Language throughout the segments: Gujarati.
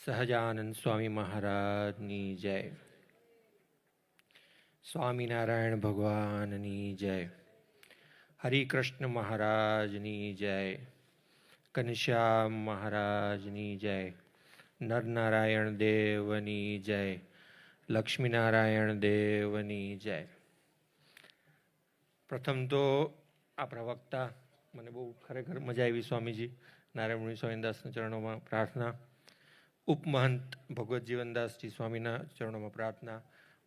સહજાનંદ સ્વામી મહારાજની જય. સ્વામિનારાયણ ભગવાનની જય. હરિકૃષ્ણ મહારાજની જય. ઘનશ્યામ મહારાજની જય. નરનારાયણ દેવની જય. લક્ષ્મીનારાયણ દેવની જય. પ્રથમ તો આ પ્રવક્તા મને બહુ ખરેખર મજા આવી. સ્વામીજી નારાયણ સ્વામીદાસના ચરણોમાં પ્રાર્થના. ઉપમહંત ભગવત જીવનદાસજી સ્વામીના ચરણોમાં પ્રાર્થના.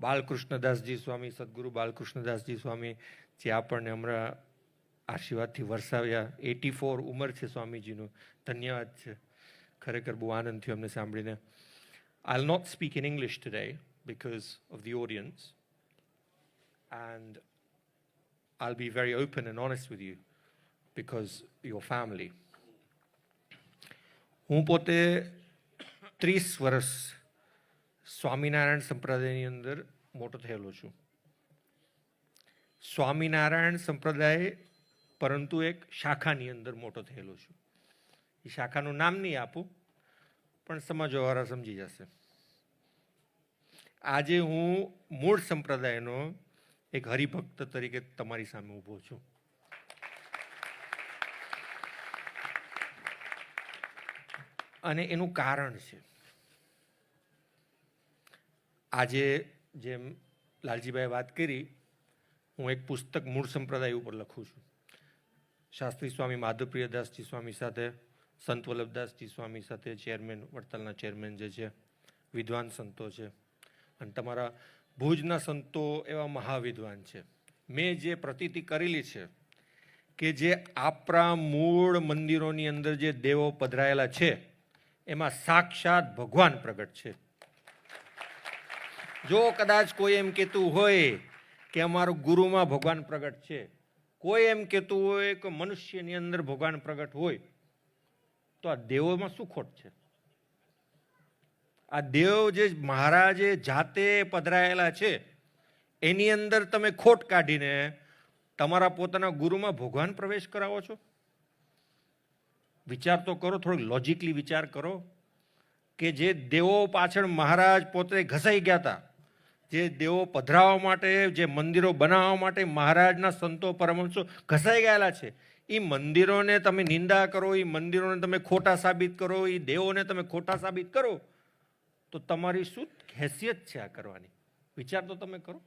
બાલકૃષ્ણદાસજી સ્વામી, સદગુરુ બાલકૃષ્ણદાસજી સ્વામી, જે આપણને હમણાં આશીર્વાદથી વરસાવ્યા. 84 ઉંમર છે સ્વામીજીનું. ધન્યવાદ છે. ખરેખર બહુ આનંદ થયો અમને સાંભળીને. I'll not speak in English today because of the audience, and I'll be very open and honest with you because your family. હું પોતે 30 વર્ષ સ્વામિનારાયણ સંપ્રદાયની અંદર મોટો થયેલો છું. સ્વામિનારાયણ સંપ્રદાય પરંતુ એક શાખાની અંદર મોટો થયેલો છું. એ શાખાનું નામ નહીં આપું, પણ સમજવાવાળા સમજી જશે. આજે હું મૂળ સંપ્રદાયનો એક હરિભક્ત તરીકે તમારી સામે ઊભો છું. અને એનું કારણ છે, આજે જેમ લાલજીભાઈએ વાત કરી, હું એક પુસ્તક મૂળ સંપ્રદાય ઉપર લખું છું. શાસ્ત્રી સ્વામી માધવપ્રિયદાસજી સ્વામી સાથે, સંત વલ્લભદાસજી સ્વામી સાથે, ચેરમેન વડતાલના ચેરમેન જે છે, વિદ્વાન સંતો છે, અને તમારા ભુજના સંતો એવા મહાવિદ્વાન છે. મેં જે પ્રતીતિ કરેલી છે કે જે આપણા મૂળ મંદિરોની અંદર જે દેવો પધરાયેલા છે એમાં સાક્ષાત ભગવાન પ્રગટ છે. જો કદાચ કોઈ એમ કહેતું હોય કે અમારું ગુરુમાં ભગવાન પ્રગટ છે, કોઈ એમ કહેતું હોય કે મનુષ્યની અંદર ભગવાન પ્રગટ હોય, તો આ દેવોમાં શું ખોટ છે? આ દેવ જે મહારાજે જાતે પધરાયેલા છે એની અંદર તમે ખોટ કાઢીને તમારા પોતાના ગુરુમાં ભગવાન પ્રવેશ કરાવો છો. વિચાર તો કરો, થોડોક લોજિકલી વિચાર કરો કે જે દેવો પાછળ મહારાજ પોતે ઘસાઈ ગયા હતા, જે દેવો પધરાવવા માટે, જે મંદિરો બનાવવા માટે મહારાજના સંતો પરમહંસો ઘસાઈ ગયેલા છે, એ મંદિરોને તમે નિંદા કરો, એ મંદિરોને તમે ખોટા સાબિત કરો, એ દેવોને તમે ખોટા સાબિત કરો, તો તમારી શું હેસિયત છે આ કરવાની? વિચાર તો તમે કરો.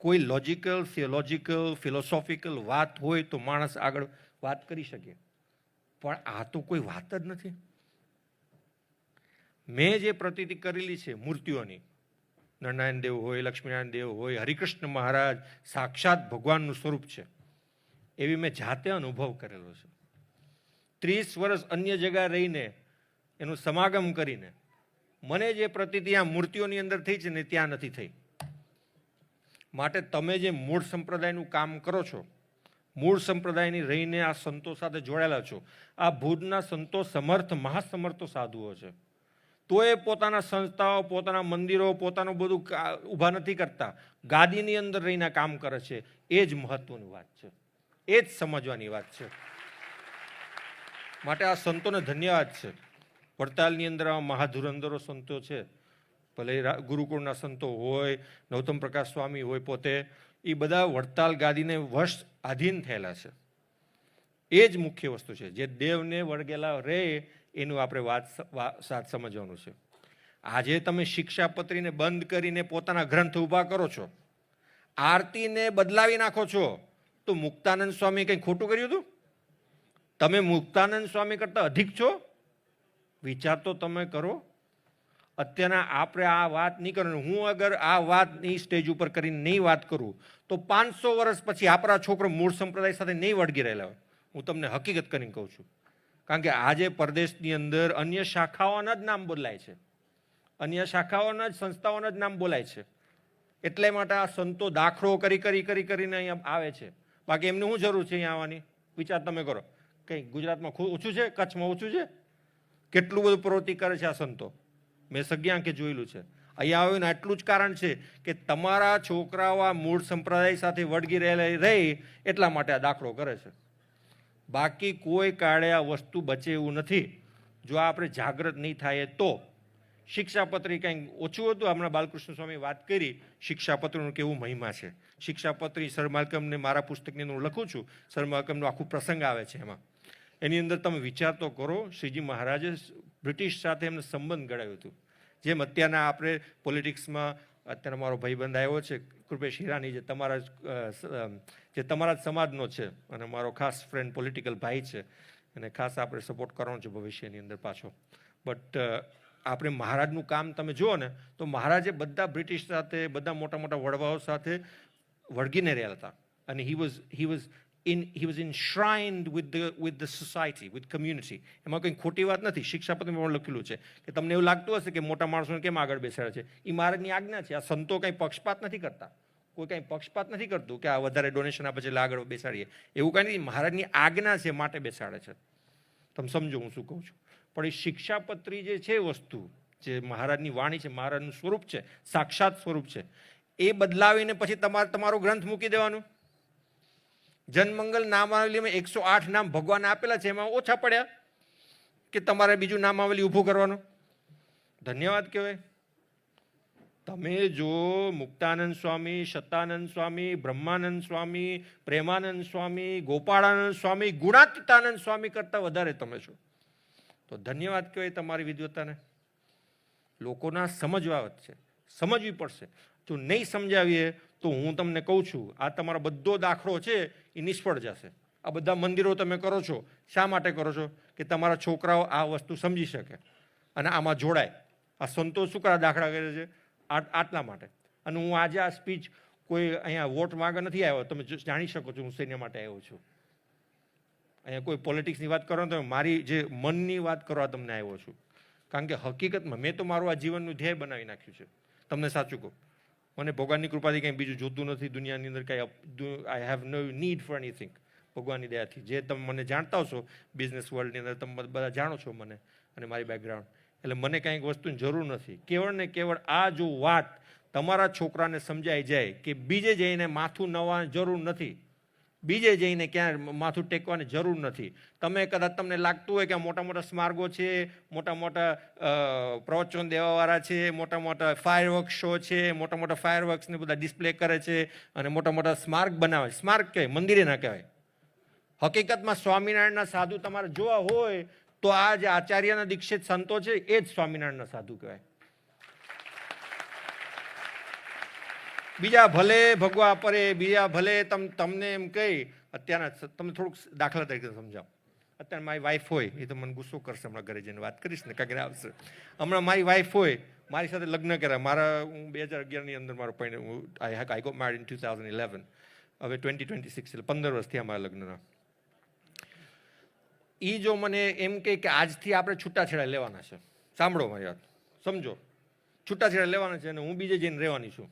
કોઈ લોજિકલ, થિયોલોજિકલ, ફિલોસોફિકલ વાત હોય તો માણસ આગળ વાત કરી શકે, પણ આ તો કોઈ વાત જ નથી. મેં જે પ્રતીતિ કરેલી છે મૂર્તિઓની, નરનારાયણ દેવ હોય, લક્ષ્મીનારાયણ દેવ હોય, હરિકૃષ્ણ મહારાજ સાક્ષાત ભગવાનનું સ્વરૂપ છે, એવી મેં જાતે અનુભવ કરેલો છે. 30 વર્ષ અન્ય જગ્યા રહીને એનું સમાગમ કરીને મને જે પ્રતીતિ આ મૂર્તિઓની અંદર થઈ છે ને ત્યાં નથી થઈ. માટે તમે જે મૂળ સંપ્રદાયનું કામ કરો છો, મૂળ સંપ્રદાયની રહીને આ સંતો સાથે જોડાયેલા છો, આ ભુજના સંતો સમર્થ, મહાસમર્થો સાધુઓ છે, તો એ પોતાના સંસ્થાઓ, પોતાના મંદિરો, પોતાનું બધું ઊભા નથી કરતા, ગાદીની અંદર રહીને કામ કરે છે. એ જ મહત્વની વાત છે, એ જ સમજવાની વાત છે. માટે આ સંતોને ધન્યવાદ છે. વડતાલની અંદર આ મહાધુરંધરો સંતો છે, ભલે ગુરુકુળના સંતો હોય, નૌતમ પ્રકાશ સ્વામી હોય, પોતે એ બધા વડતાલ ગાદીને વશ આધીન થયેલા છે. એ જ મુખ્ય વસ્તુ છે. જે દેવને વળગેલા રહે એનું આપણે સાથ સમજવાનું છે. આજે તમે શિક્ષાપત્રીને બંધ કરીને પોતાના ગ્રંથ ઊભા કરો છો, આરતીને બદલાવી નાખો છો, તો મુક્તાનંદ સ્વામી કંઈ ખોટું કર્યું હતું? તમે મુક્તાનંદ સ્વામી કરતાં અધિક છો? વિચાર તો તમે કરો. અત્યારના આપણે આ વાત નહીં કરવાની. હું અગર આ વાતની સ્ટેજ ઉપર કરીને નહીં વાત કરું તો 500 વર્ષ પછી આપણા છોકરો મૂળ સંપ્રદાય સાથે નહીં વળગી રહેલા હોય. હું તમને હકીકત કરીને કહું છું. કારણ કે આજે પરદેશની અંદર અન્ય શાખાઓના જ નામ બદલાય છે, અન્ય શાખાઓના જ સંસ્થાઓના જ નામ બોલાય છે. એટલે માટે આ સંતો દાખલો કરીને અહીંયા આવે છે. બાકી એમને શું જરૂર છે અહીંયા આવવાની? વિચાર તમે કરો. કંઈ ગુજરાતમાં ઓછું છે? કચ્છમાં ઓછું છે? કેટલું બધું પ્રવૃત્તિ કરે છે આ સંતો, મેં સગી આંખે જોયેલું છે. અહીંયા આવીને આટલું જ કારણ છે કે તમારા છોકરાઓ આ મૂળ સંપ્રદાય સાથે વળગી રહેલા રહે એટલા માટે આ દાખલો કરે છે. બાકી કોઈ કાળે આ વસ્તુ બચે એવું નથી. જો આપણે જાગૃત નહીં થાય તો શિક્ષાપત્રી કંઈક ઓછું હતું. હમણાં બાલકૃષ્ણ સ્વામી વાત કરી શિક્ષાપત્રનું કેવું મહિમા છે. શિક્ષાપત્રી સર માલ્કમને મારા પુસ્તકની અંદર હું લખું છું. સર માલ્કમનો આખું પ્રસંગ આવે છે એમાં. એની અંદર તમે વિચાર તો કરો, શ્રીજી મહારાજે બ્રિટિશ સાથે એમને સંબંધ ગળાવ્યું હતું. જેમ અત્યારના આપણે પોલિટિક્સમાં અત્યારે મારો ભાઈબંધ આવ્યો છે કૃપેશ હિરાની, જે તમારા જ સમાજનો છે અને મારો ખાસ ફ્રેન્ડ પોલિટિકલ ભાઈ છે, અને ખાસ આપણે સપોર્ટ કરવાનો છે ભવિષ્યની અંદર પાછો. બટ આપણે મહારાજનું કામ તમે જુઓ ને તો મહારાજે બધા બ્રિટિશ સાથે, બધા મોટા મોટા વડવાઓ સાથે વળગીને રહ્યા હતા. અને he was enshrined with the society, with community. એમાં કંઈ ખોટી વાત નથી. શિક્ષાપત્રમાં પણ લખેલું છે કે તમને એવું લાગતું હશે કે મોટા માણસોને કેમ આગળ બેસાડે છે, એ મહારાજની આજ્ઞા છે. આ સંતો કંઈ પક્ષપાત નથી કરતા, કોઈ કંઈ પક્ષપાત નથી કરતું કે આ વધારે ડોનેશન આપે છે એટલે આગળ બેસાડીએ, એવું કંઈ નથી. મહારાજની આજ્ઞા છે માટે બેસાડે છે. તમે સમજો હું શું કહું છું. પણ એ શિક્ષાપત્રી જે છે વસ્તુ, જે મહારાજની વાણી છે, મહારાજનું સ્વરૂપ છે, સાક્ષાત સ્વરૂપ છે, એ બદલાવીને પછી તમારો ગ્રંથ મૂકી દેવાનું. જનમંગલ નામાવલીમાં 108 નામ ભગવાન આપેલા છે, એમાં ઓછા પડ્યા કે તમારે બીજું નામાવલી ઊભું કરવાનું. ધન્યવાદ કહેવાય. તમે જો મુક્તાનંદ સ્વામી, શતાનંદ સ્વામી, બ્રહ્માનંદ સ્વામી, પ્રેમાનંદ સ્વામી, ગોપાળાનંદ સ્વામી, ગુણાતીતાનંદ સ્વામી કરતાં વધારે તમે છો, તો ધન્યવાદ કહેવાય તમારી વિદ્વતાને. લોકોના સમજવા છે, સમજવી પડશે. જો નહીં સમજાવીએ તો હું તમને કહું છું, આ તમારો બધો દાખલો છે એ નિષ્ફળ જશે. આ બધા મંદિરો તમે કરો છો, શા માટે કરો છો? કે તમારા છોકરાઓ આ વસ્તુ સમજી શકે અને આમાં જોડાય. આ સંતો શું કરા દાખલા કરે છે? આટલા માટે. અને હું આજે આ સ્પીચ કોઈ અહીંયા વોટ માંગવા નથી આવ્યો. તમે જાણી શકો છો હું શેના માટે આવ્યો છું. અહીંયા કોઈ પોલિટિક્સની વાત કરો તો મારી જે મનની વાત કરવા તમને આવ્યો છું. કારણ કે હકીકતમાં મેં તો મારું આ જીવનનું ધ્યેય બનાવી નાખ્યું છે. તમને સાચું કહું, મને ભગવાનની કૃપાથી કંઈ બીજું જોતું નથી દુનિયાની અંદર. કંઈ I have no need for anything. ભગવાનની દયાથી જે તમે મને જાણતા હશો બિઝનેસ વર્લ્ડની અંદર, તમે બધા જાણો છો મને અને મારી બેકગ્રાઉન્ડ, એટલે મને કાંઈક વસ્તુની જરૂર નથી. કેવળ ને કેવળ આ જો વાત તમારા છોકરાને સમજાઈ જાય કે બીજે જઈને માથું નવાની જરૂર નથી, બીજે જઈને ક્યાં માથું ટેકવાની જરૂર નથી. તમે કદાચ તમને લાગતું હોય કે આ મોટા મોટા સ્માર્ગો છે, મોટા મોટા પ્રવચન દેવાવાળા છે, મોટા મોટા ફાયરવર્ક્સ શો છે, મોટા મોટા ફાયરવર્ક્સને બધા ડિસ્પ્લે કરે છે અને મોટા મોટા સ્માર્ગ બનાવે. સ્માર્ગ કહેવાય, મંદિરે ના કહેવાય. હકીકતમાં સ્વામિનારાયણના સાધુ તમારે જોવા હોય તો આ જે આચાર્યના દીક્ષિત સંતો છે એ જ સ્વામિનારાયણના સાધુ કહેવાય. બીજા ભલે ભગવા પરે, બીજા ભલે તમને એમ કહી. અત્યારના તમને થોડુંક દાખલા તરીકે સમજાવો. અત્યારે મારી વાઈફ હોય, એ તો મને ગુસ્સો કરશે, હમણાં ઘરે જઈને વાત કરીશ ને કાંઈક આવશે. હમણાં મારી વાઈફ હોય, મારી સાથે લગ્ન કર્યા. હું 2011ની અંદર મારો આઈ ગોટ મેરીડ ઇન 2011. હવે 2026 એટલે 15 વર્ષ થયા મારા લગ્નના. એ જો મને એમ કહે કે આજથી આપણે છૂટાછેડા લેવાના છે, સાંભળો મારી વાત, સમજો, છૂટાછેડા લેવાના છે અને હું બીજે જઈને રહેવાની છું,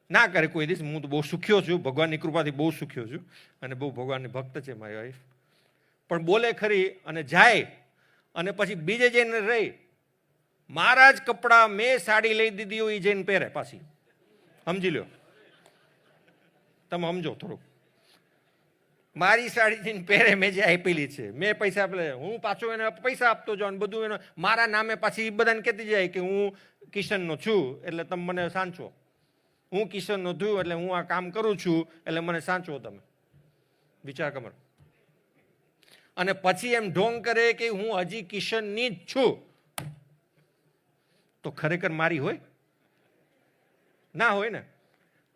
ના કરે કોઈ દિવસ. હું તો બહુ સુખ્યો છું, ભગવાનની કૃપાથી બહુ સુખ્યો છું અને બહુ ભગવાનની ભક્ત છે મારી વાઈફ. પણ બોલે ખરી અને જાય અને પછી બીજે જઈને રહી. મારા જ કપડાં મેં સાડી લઈ દીધી હોય એ જઈને પહેરે પાછી. સમજી લો, તમે સમજો થોડુંક. મારી સાડી જઈને પહેરે, મેં જે આપેલી છે, મેં પૈસા આપેલા, હું પાછો એને પૈસા આપતો જાઉં ને બધું. એનો મારા નામે પાછી બધાને કહેતી જાય કે હું કિશનનો છું એટલે તમે મને સાંચો, હું કિશનનો છું એટલે હું આ કામ કરું છું એટલે મને સાંચો. તમે વિચાર કરો. અને પછી એમ ઢોંગ કરે કે હું હજી કિશનની જ છું, તો ખરેખર મારી હોય? ના હોય ને.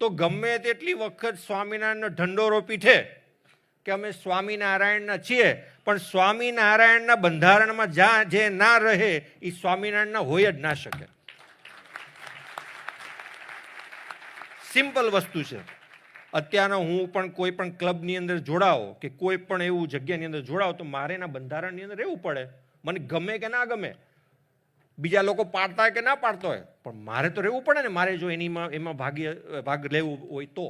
તો ગમે તેટલી વખત સ્વામિનારાયણનો ઢંઢોરો પીઠે કે અમે સ્વામિનારાયણના છીએ, પણ સ્વામિનારાયણના બંધારણમાં જે ના રહે એ સ્વામિનારાયણના હોય જ ના શકે. સિમ્પલ વસ્તુ છે. અત્યારનો હું પણ કોઈ પણ ક્લબની અંદર જોડાઓ કે કોઈ પણ એવું જગ્યાની અંદર જોડાઓ તો મારે એના બંધારણની અંદર રહેવું પડે. મને ગમે કે ના ગમે, બીજા લોકો પાડતા હોય કે ના પાડતો હોય, પણ મારે તો રહેવું પડે ને. મારે જો એમાં ભાગ લેવું હોય તો.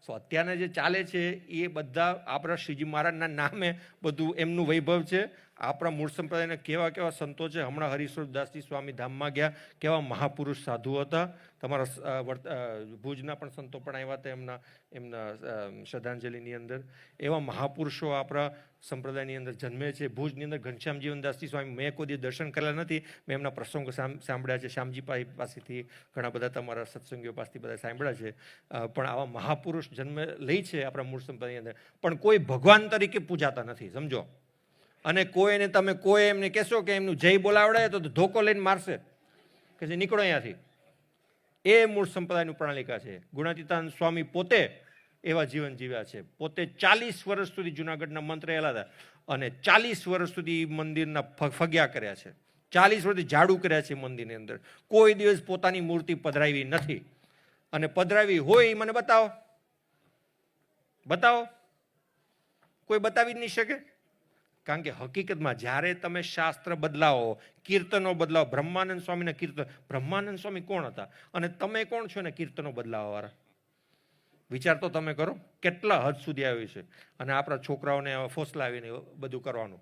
અત્યારના જે ચાલે છે એ બધા આપણા શ્રીજી મહારાજના નામે બધું એમનું વૈભવ છે. આપણા મૂળ સંપ્રદાયના કેવા કેવા સંતો છે. હમણાં હરિસ્વરૂપદાસજી સ્વામી ધામમાં ગયા, કેવા મહાપુરુષ સાધુ હતા. તમારા ભુજના પણ સંતો પણ આવ્યા હતા એમના શ્રદ્ધાંજલિની અંદર. એવા મહાપુરુષો આપણા સંપ્રદાયની અંદર જન્મે છે. ભુજની અંદર ઘનશ્યામ જીવનદાસજી સ્વામી મેં કોઈ દર્શન કરેલા નથી, મેં એમના પ્રસંગો સાંભળ્યા છે. શ્યામજી પાસેથી ઘણા બધા તમારા સત્સંગીઓ પાસેથી બધા સાંભળ્યા છે. પણ આવા મહાપુરુષ જન્મ લે છે આપણા મૂળ સંપ્રદાયની અંદર, પણ કોઈ ભગવાન તરીકે પૂજાતા નથી, સમજો. અને કોઈને તમે કોઈ એમને કહેશો કે એમનું જય બોલાવડે તો ધોકો લઈને મારશે કે જે નીકળો અહીંયાથી. એ મૂળ સંપ્રદાયનું પ્રણાલિકા છે. ગુણાતીતાનંદ સ્વામી પોતે એવા જીવન જીવ્યા છે. પોતે 40 વર્ષ સુધી જુનાગઢના મંત્ર રહેલા હતા અને 40 વર્ષ સુધી મંદિરના ફગ્યા કર્યા છે. 40 વર્ષથી ઝાડુ કર્યા છે મંદિરની અંદર. કોઈ દિવસ પોતાની મૂર્તિ પધરાવી નથી. અને પધરાવી હોય એ મને બતાવો, બતાવો. કોઈ બતાવી જ નહીં શકે. કારણ કે હકીકતમાં જ્યારે તમે શાસ્ત્ર બદલાવો, કીર્તનો બદલાવો, બ્રહ્માનંદ સ્વામીના કીર્તન, બ્રહ્માનંદ સ્વામી કોણ હતા અને તમે કોણ છો ને કીર્તનો બદલાવવાવાળા? વિચાર તો તમે કરો કેટલા હદ સુધી આવ્યું છે. અને આપણા છોકરાઓને ફોસલાવીને બધું કરવાનું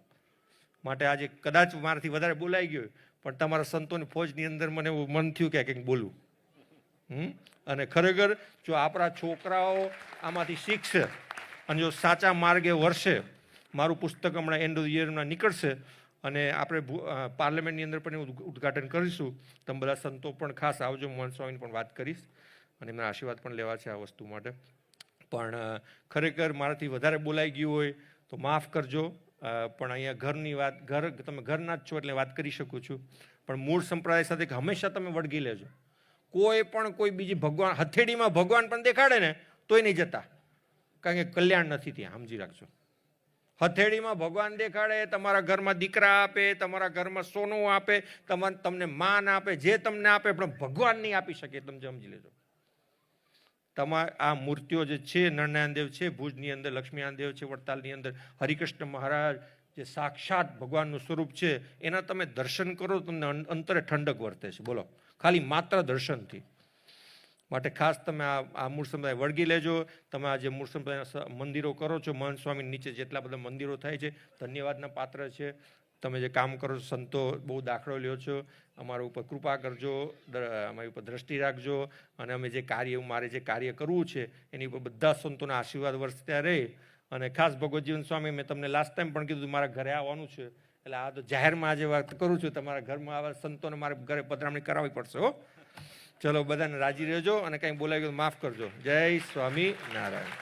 માટે આજે કદાચ મારાથી વધારે બોલાઈ ગયું, પણ તમારા સંતોની ફોજની અંદર મને એવું મન થયું કે કંઈક બોલું. અને ખરેખર જો આપણા છોકરાઓ આમાંથી શીખશે અને જો સાચા માર્ગે વરસે, મારું પુસ્તક હમણાં એન્ડ ઓફ યરમાં નીકળશે અને આપણે પાર્લામેન્ટની અંદર પણ ઉદ્ઘાટન કરીશું. તમે બધા સંતો પણ ખાસ આવજો. મોહન સ્વામીને પણ વાત કરીશ અને એમના આશીર્વાદ પણ લેવા છે આ વસ્તુ માટે. પણ ખરેખર મારાથી વધારે બોલાઈ ગયું હોય તો માફ કરજો. પણ અહીંયા ઘરની વાત, તમે ઘરના જ છો એટલે વાત કરી શકું છું. પણ મૂળ સંપ્રદાય સાથે હંમેશા તમે વળગી લેજો. કોઈ બીજી ભગવાન, હથેળીમાં ભગવાન પણ દેખાડે ને તોય નહીં જતા, કારણ કે કલ્યાણ નથી ત્યાં, સમજી રાખજો. હથેળીમાં ભગવાન દેખાડે, તમારા ઘરમાં દીકરા આપે, તમારા ઘરમાં સોનું આપે, તમને માન આપે, જે તમને આપે, પણ ભગવાન નહીં આપી શકે, તમે સમજી લેજો. તમારા આ મૂર્તિઓ જે છે, નરનારાયણ દેવ છે ભુજની અંદર, લક્ષ્મીનારાયણ દેવ છે વડતાલની અંદર, હરિકૃષ્ણ મહારાજ જે સાક્ષાત ભગવાનનું સ્વરૂપ છે, એના તમે દર્શન કરો તમને અંતરે ઠંડક વર્તે છે. બોલો, ખાલી માત્ર દર્શનથી. માટે ખાસ તમે આ મૂળ સંપ્રદાય વળગી લેજો. તમે આ જે મૂળ સંપ્રદાયના મંદિરો કરો છો, મહંત સ્વામી નીચે જેટલા બધા મંદિરો થાય છે, ધન્યવાદના પાત્ર છે. તમે જે કામ કરો છો, સંતો બહુ દાખલો લ્યો છો. અમારા ઉપર કૃપા કરજો, અમારી ઉપર દ્રષ્ટિ રાખજો. અને અમે જે મારે જે કાર્ય કરવું છે એની ઉપર બધા સંતોના આશીર્વાદ વરસતા રહે. અને ખાસ ભગવતજીવન સ્વામી, મેં તમને લાસ્ટ ટાઈમ પણ કીધું મારા ઘરે આવવાનું છે, એટલે આ તો જાહેરમાં આજે વાત કરું છું. તમારા ઘરમાં આવા સંતોને મારે ઘરે પધરામણી કરાવવી પડશે હો. ચલો, બધાને રાજી રહેજો અને કંઈ બોલાવી ગયું માફ કરજો. જય સ્વામી નારાયણ.